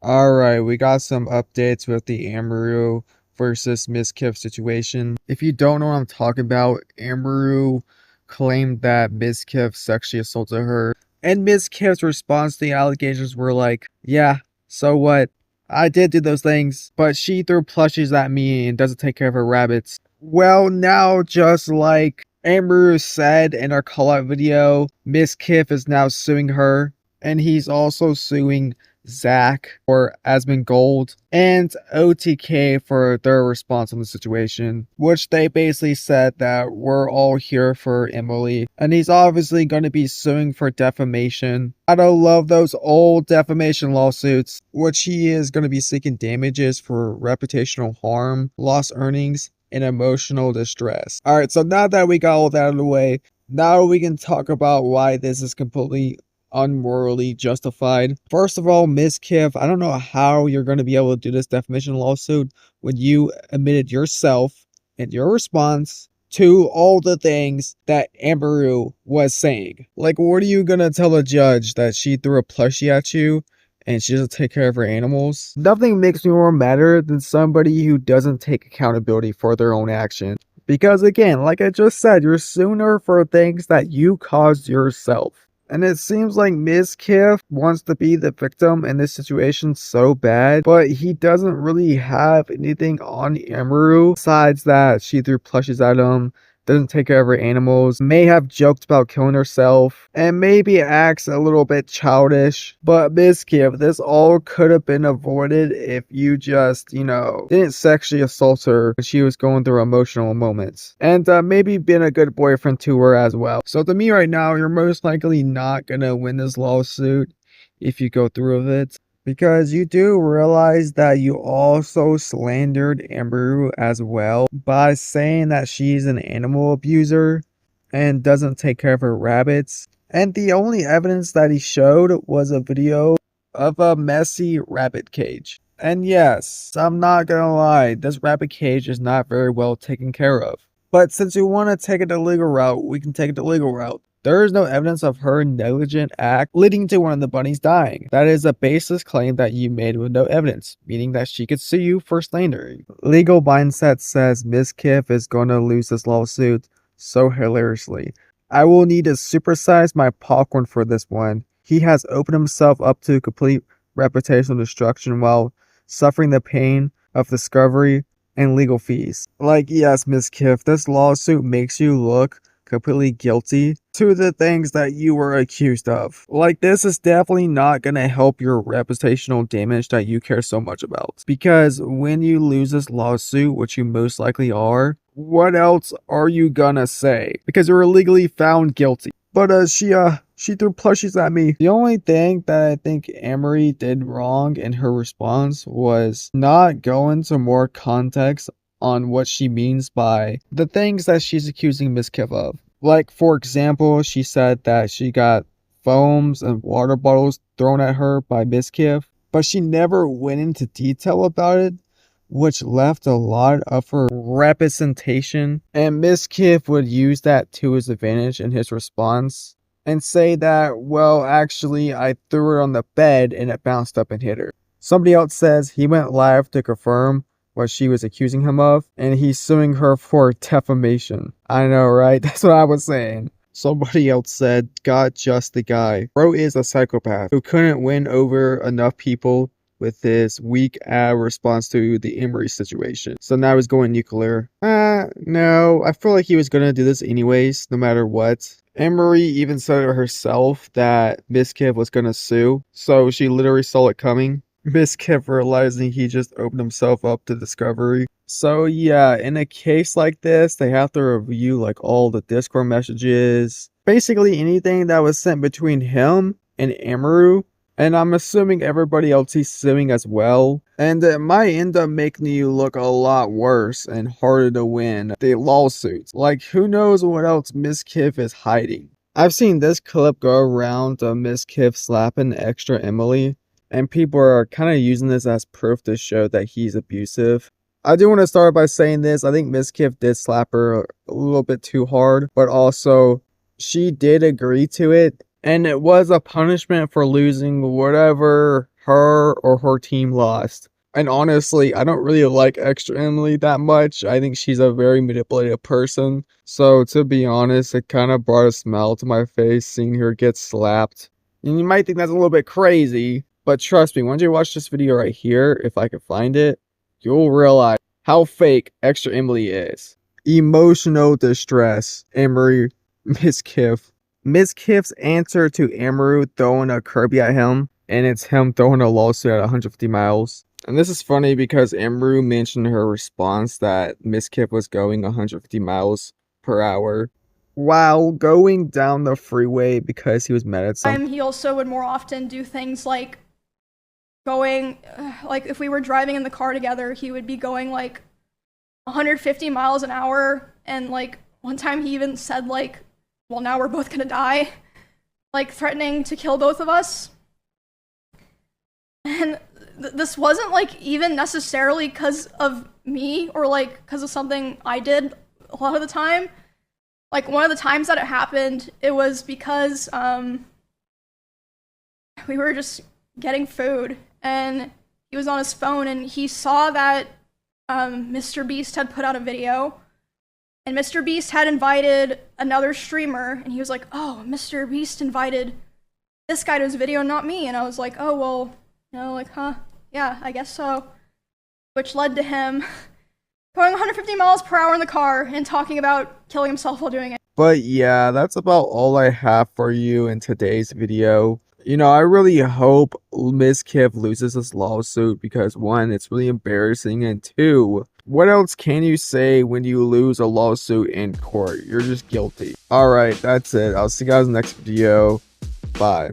Alright, we got some updates with the Amaru versus Miskif situation. If you don't know what I'm talking about, Amaru claimed that Miskif sexually assaulted her, and Miskif's response to the allegations were like, yeah, so what? I did do those things, but she threw plushies at me and doesn't take care of her rabbits. Well, now, just like Amaru said in our call-out video, Miskif is now suing her, and he's also suing Zach or Asmongold and OTK for their response on the situation, which they basically said that we're all here for Emily, and he's obviously going to be suing for defamation. I don't love those old defamation lawsuits, which he is going to be seeking damages for reputational harm, lost earnings, and emotional distress. Alright, so now that we got all that out of the way, now we can talk about why this is completely unmorally justified. First of all, Miskif, I don't know how you're going to be able to do this defamation lawsuit when you admitted yourself in your response to all the things that Amaru was saying. Like, what are you going to tell a judge that she threw a plushie at you and she doesn't take care of her animals? Nothing makes me more madder than somebody who doesn't take accountability for their own actions. Because again, like I just said, you're suing her for things that you caused yourself. And it seems like Miskif wants to be the victim in this situation so bad, but he doesn't really have anything on Amaru besides that she threw plushies at him, doesn't take care of her animals, may have joked about killing herself, and maybe acts a little bit childish. But Miskif, this all could have been avoided if you just, didn't sexually assault her when she was going through emotional moments. And maybe been a good boyfriend to her as well. So to me right now, you're most likely not gonna win this lawsuit if you go through with it. Because you do realize that you also slandered Amaru as well by saying that she's an animal abuser and doesn't take care of her rabbits. And the only evidence that he showed was a video of a messy rabbit cage. And yes, I'm not gonna lie, this rabbit cage is not very well taken care of. But since you want to take it the legal route, we can take it the legal route. There is no evidence of her negligent act leading to one of the bunnies dying. That is a baseless claim that you made with no evidence, meaning that she could sue you for slandering. Legal Mindset says Miskif is going to lose this lawsuit so hilariously. I will need to supersize my popcorn for this one. He has opened himself up to complete reputational destruction while suffering the pain of discovery and legal fees. Like, yes, Miskif, this lawsuit makes you look completely guilty to the things that you were accused of. Like, this is definitely not gonna help your reputational damage that you care so much about. Because when you lose this lawsuit, which you most likely are, what else are you gonna say? Because you were legally found guilty. But she threw plushies at me. The only thing that I think Amory did wrong in her response was not go into more context on what she means by the things that she's accusing Miskif of. Like, for example, she said that she got foams and water bottles thrown at her by Miskif, but she never went into detail about it, which left a lot of her representation. And Miskif would use that to his advantage in his response and say that, well, actually, I threw it on the bed and it bounced up and hit her. Somebody else says he went live to confirm what she was accusing him of, and he's suing her for defamation. I know, right? That's what I was saying. Somebody else said, God just the guy. Bro is a psychopath who couldn't win over enough people with his weak response to the Emery situation. So now he's going nuclear. No, I feel like he was gonna do this anyways, no matter what. Emery even said it herself that Miskif was gonna sue, so she literally saw it coming. Miskif realizing he just opened himself up to discovery. So yeah, in a case like this, they have to review like all the Discord messages, basically anything that was sent between him and Amaru. And I'm assuming everybody else he's suing as well. And it might end up making you look a lot worse and harder to win the lawsuits. Like, who knows what else Miskif is hiding. I've seen this clip go around of Miskif slapping extra Emily, and people are kind of using this as proof to show that he's abusive. I do want to start by saying this. I think Miskif did slap her a little bit too hard, but also she did agree to it. And it was a punishment for losing whatever her or her team lost. And honestly, I don't really like Extra Emily that much. I think she's a very manipulative person. So to be honest, it kind of brought a smile to my face seeing her get slapped. And you might think that's a little bit crazy, but trust me, once you watch this video right here, if I can find it, you'll realize how fake Extra Emily is. Emotional distress. Emery, Miskif. Miskif's answer to Amaru throwing a Kirby at him, and it's him throwing a lawsuit at 150 miles. And this is funny because Amaru mentioned in her response that Miskif was going 150 miles per hour while going down the freeway because he was mad at something. He also would more often do things like going, like if we were driving in the car together, he would be going like 150 miles an hour, and like one time he even said like, well, now we're both gonna die, like threatening to kill both of us. And this wasn't like even necessarily because of me or like because of something I did a lot of the time. Like one of the times that it happened, it was because we were just getting food and he was on his phone and he saw that Mr. Beast had put out a video, and Mr. Beast had invited another streamer, and he was like, oh, Mr. Beast invited this guy to his video, not me. And I was like, oh, well, you know, like, huh, yeah, I guess so. Which led to him going 150 miles per hour in the car and talking about killing himself while doing it. But yeah, that's about all I have for you in today's video. You know, I really hope Miskif loses this lawsuit because one, it's really embarrassing, and two, what else can you say when you lose a lawsuit in court? You're just guilty. Alright, that's it. I'll see you guys in the next video. Bye.